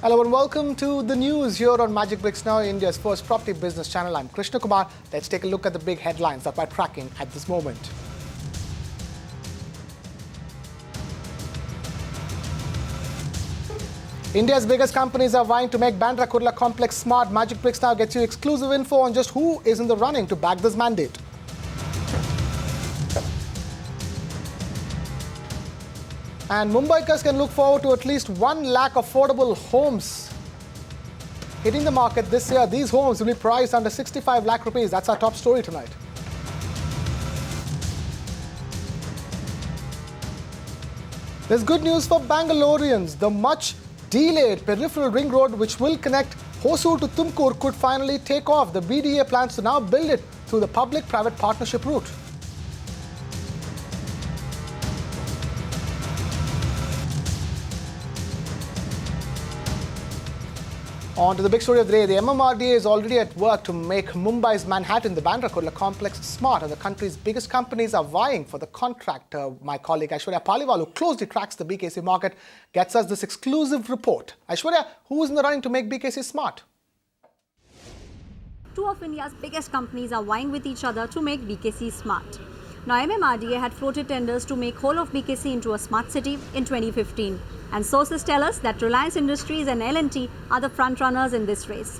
Hello and welcome to the news here on Magic Bricks Now, India's first property business channel. I'm Krishna Kumar. Let's take a look at the big headlines that we're tracking at this moment. India's biggest companies are vying to make Bandra Kurla complex smart. Magic Bricks Now gets you exclusive info on just who is in the running to back this mandate. And Mumbaikars can look forward to at least 1 lakh affordable homes hitting the market this year. These homes will be priced under 65 lakh rupees. That's our top story tonight. There's good news for Bangaloreans. The much delayed Peripheral ring road, which will connect Hosur to Tumkur, could finally take off. The BDA plans to now build it through the public-private partnership route. On to the big story of the day. The MMRDA is already at work to make Mumbai's Manhattan, the Bandra Kurla complex, smart, and the country's biggest companies are vying for the contract. My colleague Aishwarya Paliwal, who closely tracks the BKC market, gets us this exclusive report. Aishwarya, who is in the running to make BKC smart? Two of India's biggest companies are vying with each other to make BKC smart. Now, MMRDA had floated tenders to make whole of BKC into a smart city in 2015. And sources tell us that Reliance Industries and L&T are the front-runners in this race.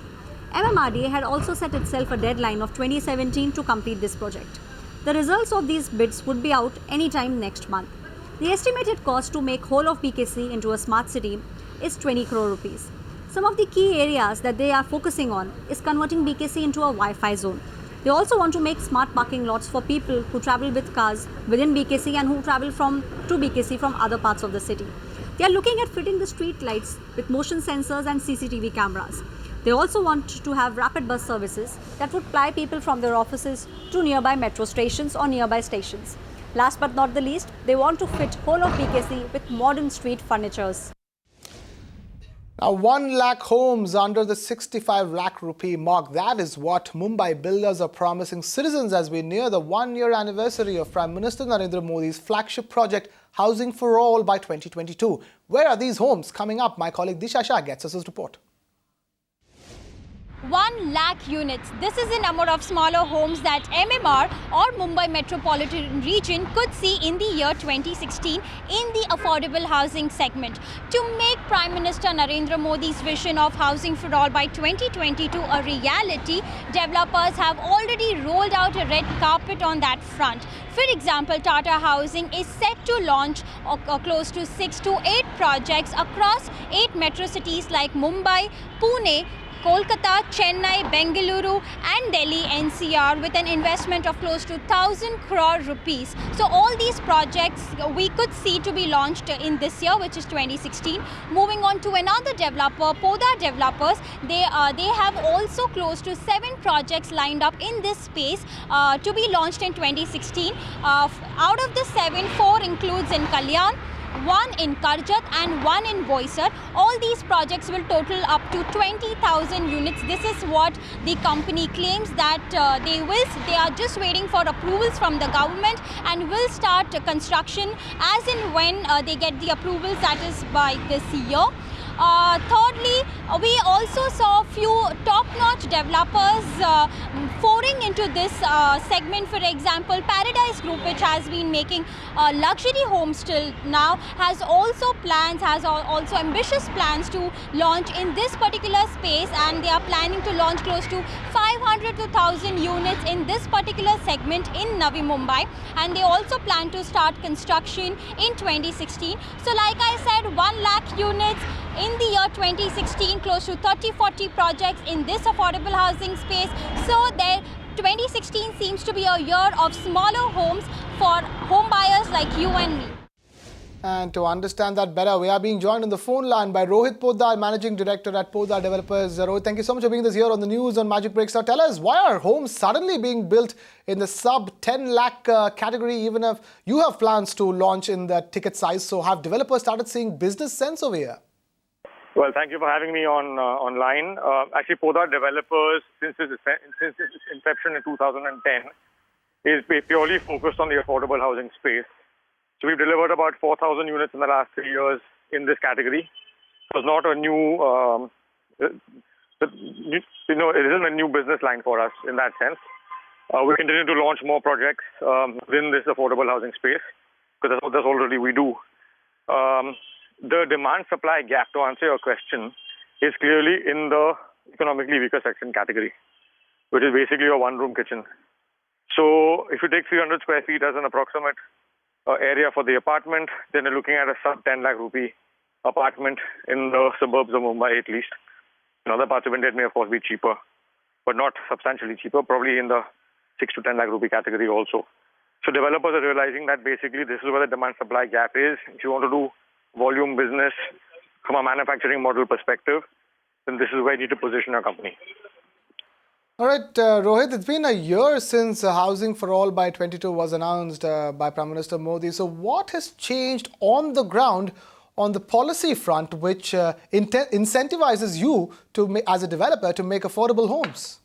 MMRDA had also set itself a deadline of 2017 to complete this project. The results of these bids would be out anytime next month. The estimated cost to make whole of BKC into a smart city is 20 crore rupees. Some of the key areas that they are focusing on is converting BKC into a Wi-Fi zone. They also want to make smart parking lots for people who travel with cars within BKC and who travel to BKC from other parts of the city. They are looking at fitting the street lights with motion sensors and CCTV cameras. They also want to have rapid bus services that would ply people from their offices to nearby metro stations or nearby stations. Last but not the least, they want to fit whole of BKC with modern street furnitures. Now, 1 lakh homes under the 65 lakh rupee mark. That is what Mumbai builders are promising citizens as we near the 1-year anniversary of Prime Minister Narendra Modi's flagship project, Housing for All, by 2022. Where are these homes coming up? My colleague Disha Shah gets us his report. 1 lakh units. This is the number of smaller homes that MMR or Mumbai Metropolitan Region could see in the year 2016 in the affordable housing segment. To make Prime Minister Narendra Modi's vision of housing for all by 2022 a reality, developers have already rolled out a red carpet on that front. For example, Tata Housing is set to launch close to 6 to 8 projects across 8 metro cities like Mumbai, Pune, Kolkata, Chennai, Bengaluru and Delhi NCR with an investment of close to 1,000 crore rupees. So all these projects we could see to be launched in this year, which is 2016. Moving on to another developer, Poda Developers, they have also close to 7 projects lined up in this space to be launched in 2016. Out of the 7, 4 includes in Kalyan, 1 in Karjat and 1 in Boisar. All these projects will total up to 20,000 units. This is what the company claims that they are just waiting for approvals from the government and will start construction as and when they get the approvals, that is by this year. Thirdly, we also saw a few top-notch developers pouring into this segment. For example, Paradise Group, which has been making luxury homes till now, has also ambitious plans to launch in this particular space, and they are planning to launch close to 500 to 1,000 units in this particular segment in Navi Mumbai, and they also plan to start construction in 2016. So like I said, 1 lakh units in the year 2016, close to 30-40 projects in this affordable housing space. So 2016 seems to be a year of smaller homes for home buyers like you and me. And to understand that better, we are being joined on the phone line by Rohit Poddar, Managing Director at Poddar Developers. Rohit, thank you so much for being this here on the news on Magic Breaks. Now tell us, why are homes suddenly being built in the sub 10 lakh category, even if you have plans to launch in that ticket size? So have developers started seeing business sense over here? Well, thank you for having me online. Actually, Poddar Developers, since its inception in 2010, is purely focused on the affordable housing space. So we've delivered about 4,000 units in the last 3 years in this category. So it's not a new, it isn't a new business line for us in that sense. We continue to launch more projects within this affordable housing space because that's already we do. The demand-supply gap, to answer your question, is clearly in the economically weaker section category, which is basically a one-room kitchen. So if you take 300 square feet as an approximate area for the apartment, then you're looking at a sub 10 lakh rupee apartment in the suburbs of Mumbai at least. In other parts of India, it may of course be cheaper, but not substantially cheaper, probably in the 6 to 10 lakh rupee category also. So developers are realizing that basically this is where the demand-supply gap is. If you want to do volume business from a manufacturing model perspective, then this is where you need to position your company. All right, Rohit, it's been a year since Housing for All by 22 was announced by Prime Minister Modi. So what has changed on the ground on the policy front which incentivizes you to, as a developer, to make affordable homes?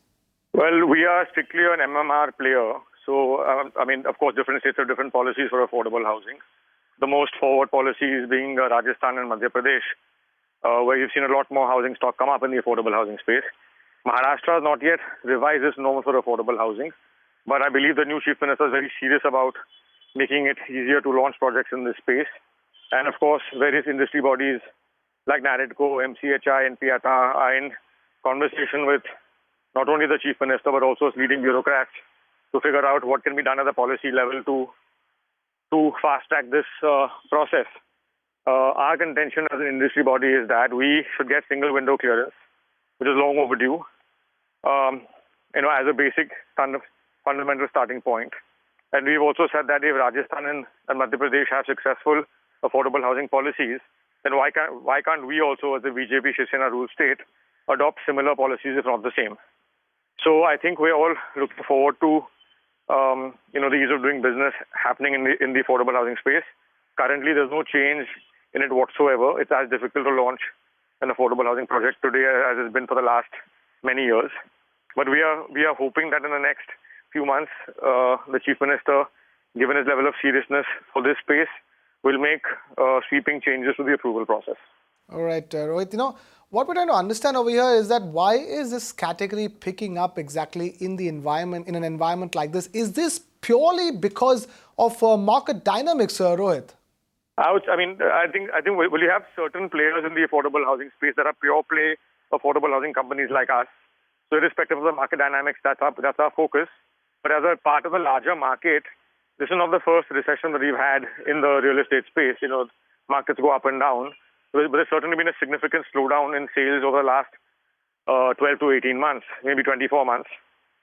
Well, we are strictly an MMR player. So, of course, different states have different policies for affordable housing. The most forward policies being Rajasthan and Madhya Pradesh, where you've seen a lot more housing stock come up in the affordable housing space. Maharashtra has not yet revised its norms for affordable housing, but I believe the new Chief Minister is very serious about making it easier to launch projects in this space. And of course, various industry bodies like NAREDCO, MCHI, and PIATA are in conversation with not only the Chief Minister, but also his leading bureaucrats to figure out what can be done at the policy level to fast-track this process. Our contention as an industry body is that we should get single window clearance, which is long overdue, as a basic fundamental starting point. And we've also said that if Rajasthan and Madhya Pradesh have successful affordable housing policies, then why can't we also, as a BJP Shiv Sena ruled state, adopt similar policies, if not the same? So I think we're all looking forward to the ease of doing business happening in the affordable housing space. Currently, there's no change in it whatsoever. It's as difficult to launch an affordable housing project today as it's been for the last many years. But we are hoping that in the next few months, the Chief Minister, given his level of seriousness for this space, will make sweeping changes to the approval process. All right, Rohit, what we're trying to understand over here is that why is this category picking up exactly in an environment like this? Is this purely because of market dynamics, Rohit? I think we have certain players in the affordable housing space that are pure play affordable housing companies like us. So irrespective of the market dynamics, that's our focus. But as a part of a larger market, this is not the first recession that we've had in the real estate space. Markets go up and down. But there's certainly been a significant slowdown in sales over the last 12 to 18 months, maybe 24 months.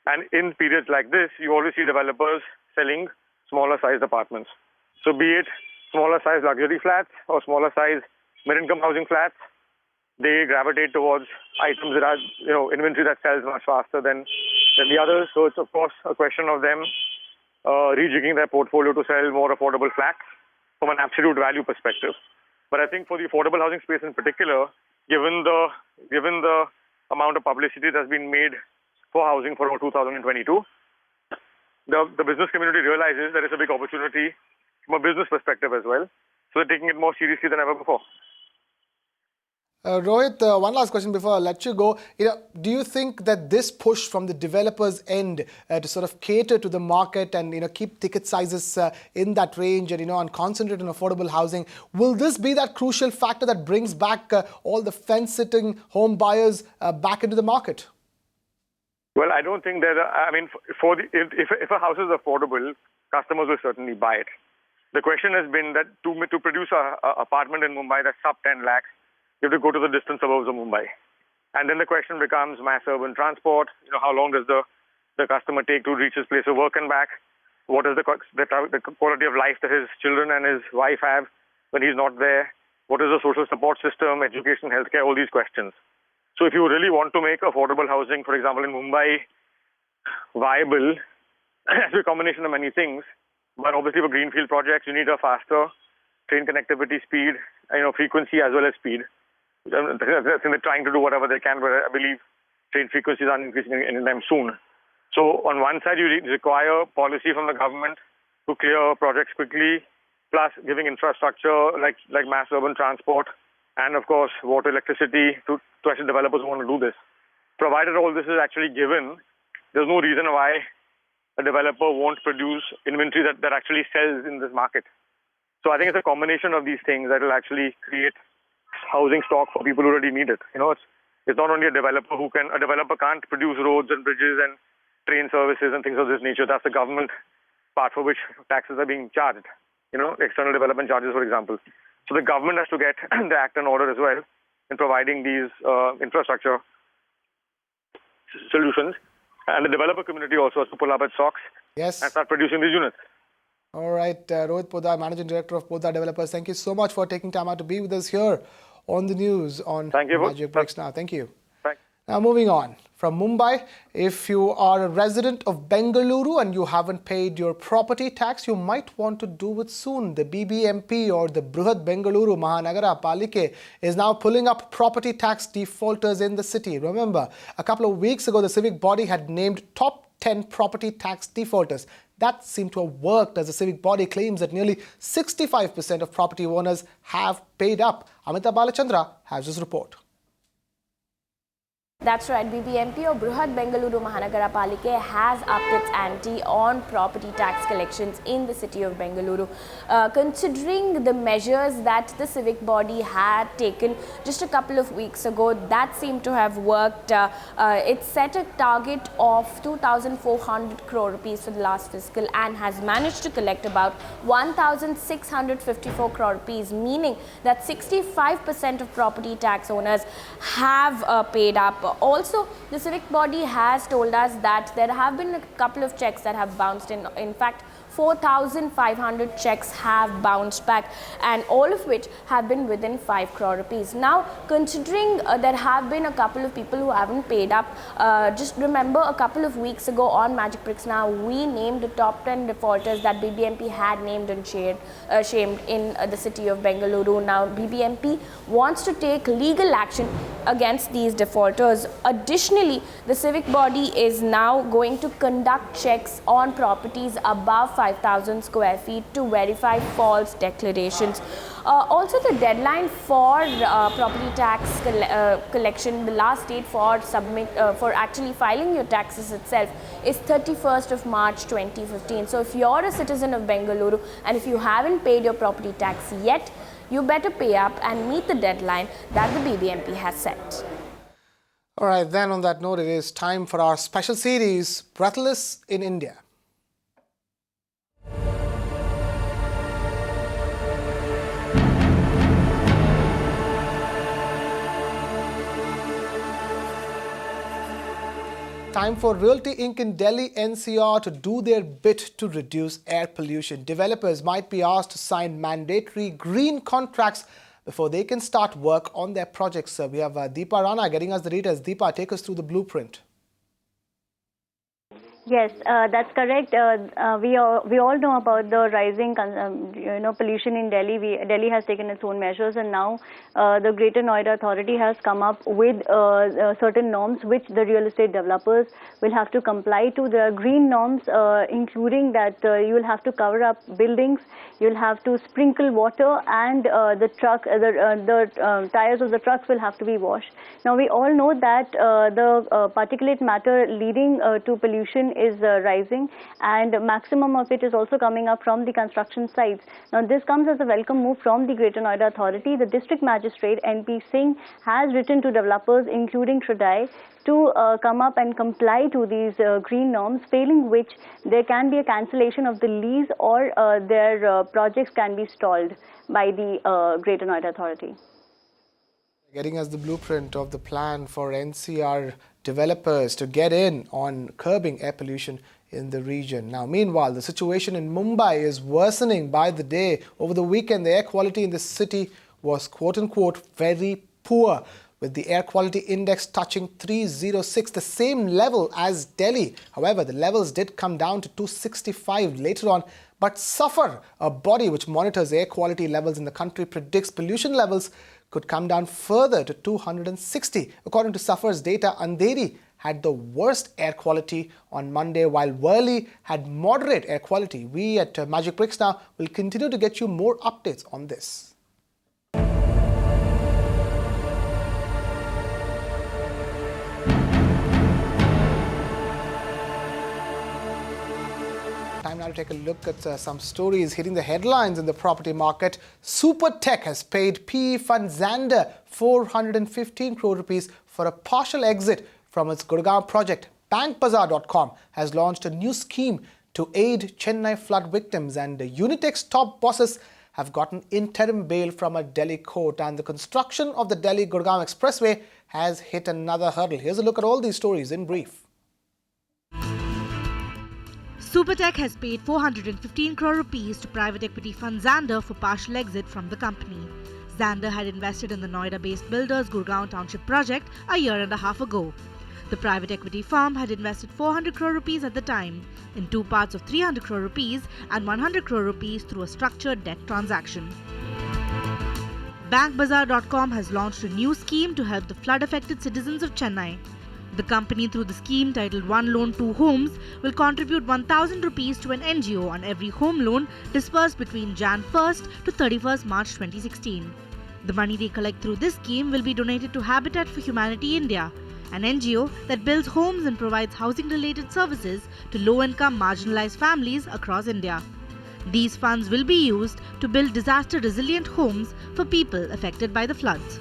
And in periods like this, you always see developers selling smaller sized apartments. So be it smaller size luxury flats or smaller size mid-income housing flats, they gravitate towards items that are, inventory that sells much faster than the others. So it's of course a question of them rejigging their portfolio to sell more affordable flats from an absolute value perspective. But I think for the affordable housing space in particular, given the amount of publicity that's been made for housing for 2022, the business community realizes there is a big opportunity from a business perspective as well. So they're taking it more seriously than ever before. Rohit, one last question before I let you go. Do you think that this push from the developers' end to sort of cater to the market and keep ticket sizes in that range and concentrate on affordable housing, will this be that crucial factor that brings back all the fence-sitting home buyers back into the market? Well, I don't think if a house is affordable, customers will certainly buy it. The question has been that to produce an apartment in Mumbai that's sub 10 lakhs, you have to go to the distant suburbs of Mumbai. And then the question becomes mass urban transport. How long does the customer take to reach his place of work and back? What is the quality of life that his children and his wife have when he's not there? What is the social support system, education, healthcare, all these questions. So if you really want to make affordable housing, for example, in Mumbai, viable, it's a combination of many things. But obviously for greenfield projects, you need a faster train connectivity speed, frequency as well as speed. They're trying to do whatever they can, but I believe train frequencies are increasing anytime soon. So on one side, you require policy from the government to clear projects quickly, plus giving infrastructure like mass urban transport and of course water, electricity to actually developers who want to do this. Provided all this is actually given, there's no reason why a developer won't produce inventory that actually sells in this market. So I think it's a combination of these things that will actually create housing stock for people who already need it. It's not only a developer can't produce roads and bridges and train services and things of this nature. That's the government part for which taxes are being charged. External development charges, for example. So the government has to get the act in order as well in providing these infrastructure solutions. And the developer community also has to pull up its socks and start producing these units. All right, Rohit Poddar, Managing Director of Poddar Developers, thank you so much for taking time out to be with us here on the news on Magic Breaks Now. Thank you. Thanks. Now moving on from Mumbai, if you are a resident of Bengaluru and you haven't paid your property tax, you might want to do it soon. The BBMP or the Bruhat Bengaluru Mahanagara Palike is now pulling up property tax defaulters in the city. Remember, a couple of weeks ago, the civic body had named top 10 property tax defaulters. That seemed to have worked as the civic body claims that nearly 65% of property owners have paid up. Amita Balachandra has this report. That's right, BBMP or Bruhat Bengaluru Mahanagara Palike has upped its ante on property tax collections in the city of Bengaluru. Considering the measures that the civic body had taken just a couple of weeks ago, that seemed to have worked. It set a target of 2,400 crore rupees for the last fiscal and has managed to collect about 1,654 crore rupees, meaning that 65% of property tax owners have paid up. Also, the civic body has told us that there have been a couple of checks that have bounced in. In fact, 4,500 checks have bounced back, and all of which have been within 5 crore rupees. Now, considering there have been a couple of people who haven't paid up, just remember a couple of weeks ago on Magic Bricks Now, we named the top 10 defaulters that BBMP had named and shamed in the city of Bengaluru. Now, BBMP wants to take legal action against these defaulters. Additionally, the civic body is now going to conduct checks on properties above 5,000 square feet to verify false declarations. Also, the deadline for property tax collection, the last date for actually filing your taxes itself is 31st of March 2015. So if you're a citizen of Bengaluru and if you haven't paid your property tax yet, you better pay up and meet the deadline that the BBMP has set. All right, then on that note, it is time for our special series, Breathless in India. Time for Realty Inc. in Delhi NCR to do their bit to reduce air pollution. Developers might be asked to sign mandatory green contracts before they can start work on their projects. We have Deepa Rana getting us the details. Deepa, take us through the blueprint. Yes, that's correct. We all know about the rising pollution in Delhi. Delhi has taken its own measures, and now the Greater Noida Authority has come up with certain norms which the real estate developers will have to comply to. The green norms, including that you will have to cover up buildings, you'll have to sprinkle water, and the tires of the trucks will have to be washed. Now we all know that the particulate matter leading to pollution is rising, and maximum of it is also coming up from the construction sites. Now this comes as a welcome move from the Greater Noida Authority. The District Magistrate NP Singh has written to developers including Tradai to come up and comply to these green norms, failing which there can be a cancellation of the lease or their projects can be stalled by the Greater Noida Authority. Getting us the blueprint of the plan for NCR developers to get in on curbing air pollution in the region. Now, meanwhile, the situation in Mumbai is worsening by the day. Over the weekend, the air quality in the city was quote-unquote very poor, with the air quality index touching 306, the same level as Delhi. However, the levels did come down to 265 later on. But SAFAR, a body which monitors air quality levels in the country, predicts pollution levels could come down further to 260. According to SAFAR's data, Andheri had the worst air quality on Monday, while Worli had moderate air quality. We at Magic Bricks Now will continue to get you more updates on this. Time now to take a look at some stories hitting the headlines in the property market. Super Tech has paid PE fund Xander 415 crore rupees for a partial exit from its Gurgaon project. Bankbazaar.com has launched a new scheme to aid Chennai flood victims, and Unitech's top bosses have gotten interim bail from a Delhi court, and the construction of the Delhi-Gurgaon Expressway has hit another hurdle. Here's a look at all these stories in brief. Supertech has paid 415 crore rupees to private equity fund Xander for partial exit from the company. Xander had invested in the Noida-based builders Gurgaon Township project a year and a half ago. The private equity firm had invested 400 crore rupees at the time, in two parts of 300 crore rupees and 100 crore rupees through a structured debt transaction. Bankbazaar.com has launched a new scheme to help the flood-affected citizens of Chennai. The company, through the scheme titled One Loan, Two Homes, will contribute 1,000 rupees to an NGO on every home loan disbursed between Jan 1st to 31st March 2016. The money they collect through this scheme will be donated to Habitat for Humanity India, an NGO that builds homes and provides housing-related services to low-income marginalized families across India. These funds will be used to build disaster-resilient homes for people affected by the floods.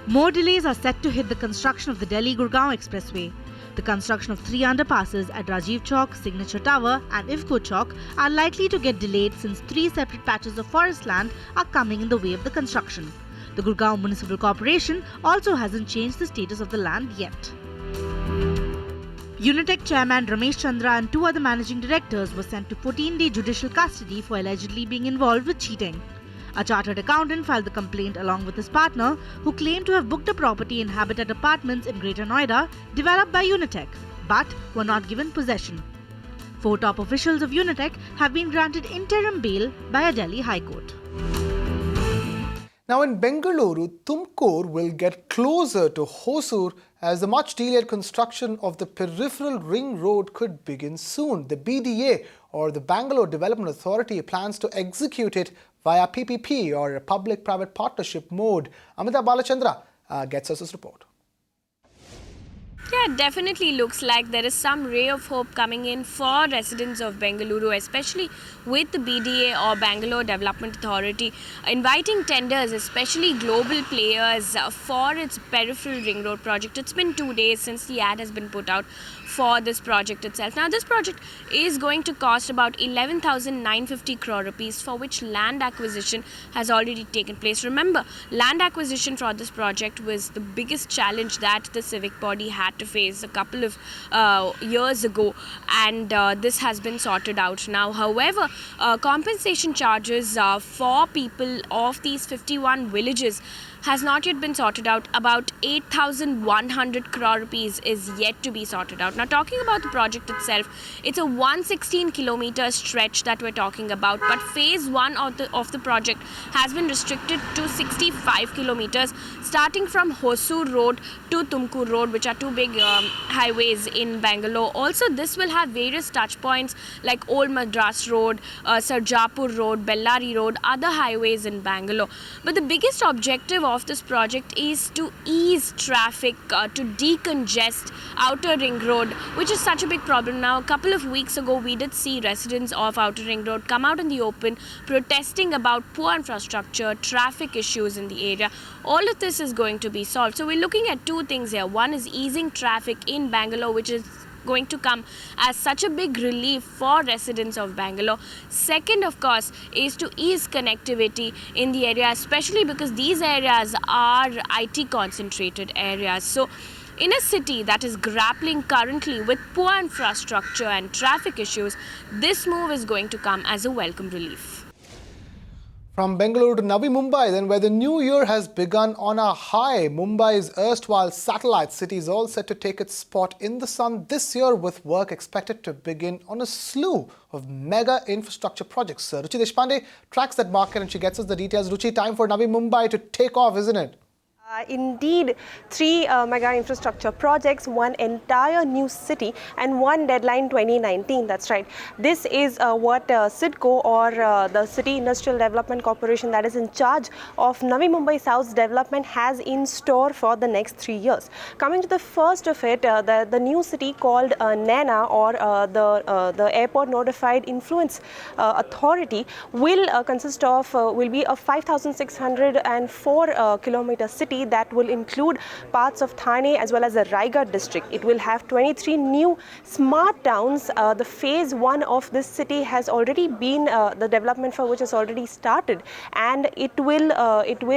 More delays are set to hit the construction of the Delhi-Gurgaon Expressway. The construction of 3 underpasses at Rajiv Chowk, Signature Tower and Ifko Chowk are likely to get delayed since 3 separate patches of forest land are coming in the way of the construction. The Gurgaon Municipal Corporation also hasn't changed the status of the land yet. Unitech chairman Ramesh Chandra and 2 other managing directors were sent to 14-day judicial custody for allegedly being involved with cheating. A chartered accountant filed the complaint along with his partner, who claimed to have booked a property in Habitat Apartments in Greater Noida, developed by Unitech, but were not given possession. 4 top officials of Unitech have been granted interim bail by a Delhi High Court. Now in Bengaluru, Tumkur will get closer to Hosur as the much-delayed construction of the Peripheral Ring Road could begin soon. The BDA, or the Bangalore Development Authority, plans to execute it via PPP, or a public-private partnership mode. Amita Balachandra gets us this report. Yeah, it definitely looks like there is some ray of hope coming in for residents of Bengaluru, especially with the BDA or Bangalore Development Authority inviting tenders, especially global players, for its Peripheral Ring Road project. It's been 2 days since the ad has been put out for this project itself. Now, this project is going to cost about 11,950 crore rupees, for which land acquisition has already taken place. Remember, land acquisition for this project was the biggest challenge that the civic body had to face a couple of years ago, and this has been sorted out now. However, compensation charges for people of these 51 villages has not yet been sorted out. About 8,100 crore rupees is yet to be sorted out. Now, talking about the project itself, it's a 116-kilometer stretch that we're talking about, but phase 1 of the project has been restricted to 65 kilometers, starting from Hosur Road to Tumkur Road, which are 2 big highways in Bangalore. Also, this will have various touch points like Old Madras Road, Sarjapur Road, Bellary Road, other highways in Bangalore. But the biggest objective of this project is to ease traffic, to decongest Outer Ring Road, which is such a big problem now. A couple of weeks ago, we did see residents of Outer Ring Road come out in the open protesting about poor infrastructure, traffic issues in the area. All of this is going to be solved. So we're looking at 2 things here. One is easing traffic in Bangalore, which is going to come as such a big relief for residents of Bangalore. Second, of course, is to ease connectivity in the area, especially because these areas are IT concentrated areas. So in a city that is grappling currently with poor infrastructure and traffic issues, this move is going to come as a welcome relief. From Bengaluru to Navi Mumbai, then, where the new year has begun on a high. Mumbai's erstwhile satellite city is all set to take its spot in the sun this year, with work expected to begin on a slew of mega infrastructure projects. Ruchi Deshpande tracks that market and she gets us the details. Ruchi, time for Navi Mumbai to take off, isn't it? Indeed, 3 mega infrastructure projects, one entire new city and one deadline 2019. That's right. This is what CIDCO or the City Industrial Development Corporation that is in charge of Navi Mumbai South's development has in store for the next 3 years. Coming to the first of it, the new city called NANA or the Airport Notified Influence Authority will consist of, will be a 5,604 kilometer city that will include parts of Thane as well as the Raigad district. It will have 23 new smart towns. The phase 1 of this city has already been, the development for which has already started, and it will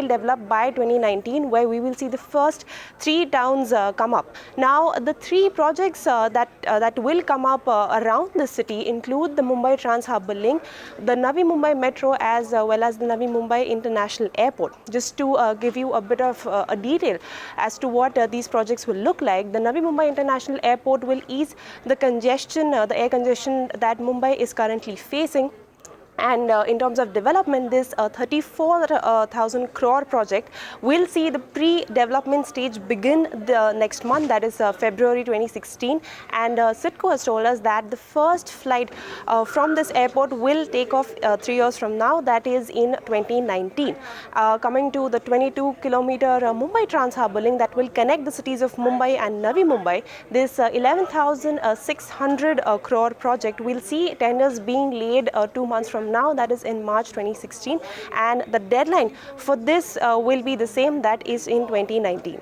develop by 2019, where we will see the first 3 towns come up. Now, the 3 projects that will come up around the city include the Mumbai Trans Harbour Link, the Navi Mumbai Metro as well as the Navi Mumbai International Airport. Just to give you a bit of a detail as to what these projects will look like, the Navi Mumbai International Airport will ease the congestion, the air congestion that Mumbai is currently facing. And in terms of development, this 34,000 crore project will see the pre-development stage begin the next month, that is February 2016. And CIDCO has told us that the first flight from this airport will take off 3 years from now, that is in 2019. Coming to the 22-kilometer Mumbai Trans Harbour Link that will connect the cities of Mumbai and Navi Mumbai, this 11,600 crore project will see tenders being laid 2 months from now, that is in March 2016, and the deadline for this will be the same, that is in 2019.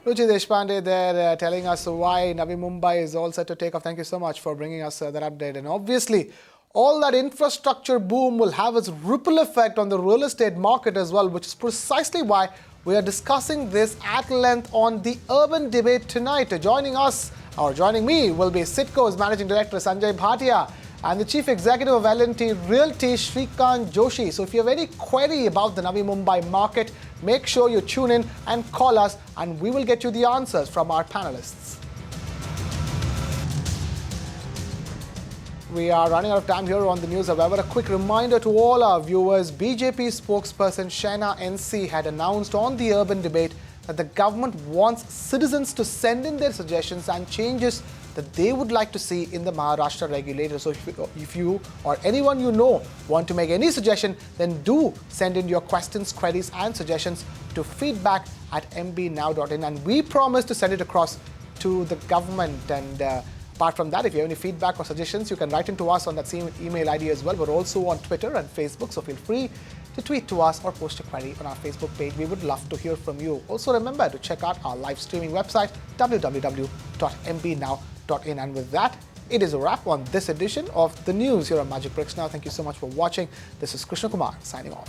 Ruchi Deshpande there telling us why Navi Mumbai is all set to take off. Thank you so much for bringing us that update. And obviously, all that infrastructure boom will have its ripple effect on the real estate market as well, which is precisely why we are discussing this at length on the Urban Debate tonight. Joining us, or joining me, will be CIDCO's Managing Director Sanjay Bhatia and the Chief Executive of L&T Realty, Shrikant Joshi. So if you have any query about the Navi Mumbai market, make sure you tune in and call us, and we will get you the answers from our panelists. We are running out of time here on the news. However, a quick reminder to all our viewers, BJP spokesperson Shaina NC had announced on the Urban Debate that the government wants citizens to send in their suggestions and changes that they would like to see in the Maharashtra regulator. So if you or anyone you know want to make any suggestion, then do send in your questions, queries and suggestions to feedback@mbnow.in, and we promise to send it across to the government. And apart from that, if you have any feedback or suggestions, you can write into us on that same email ID as well. We're also on Twitter and Facebook, so feel free to tweet to us or post a query on our Facebook page. We would love to hear from you. Also remember to check out our live streaming website, www.mbnow.in. And with that, it is a wrap on this edition of the news here on Magic Bricks Now. Thank you so much for watching. This is Krishna Kumar signing off.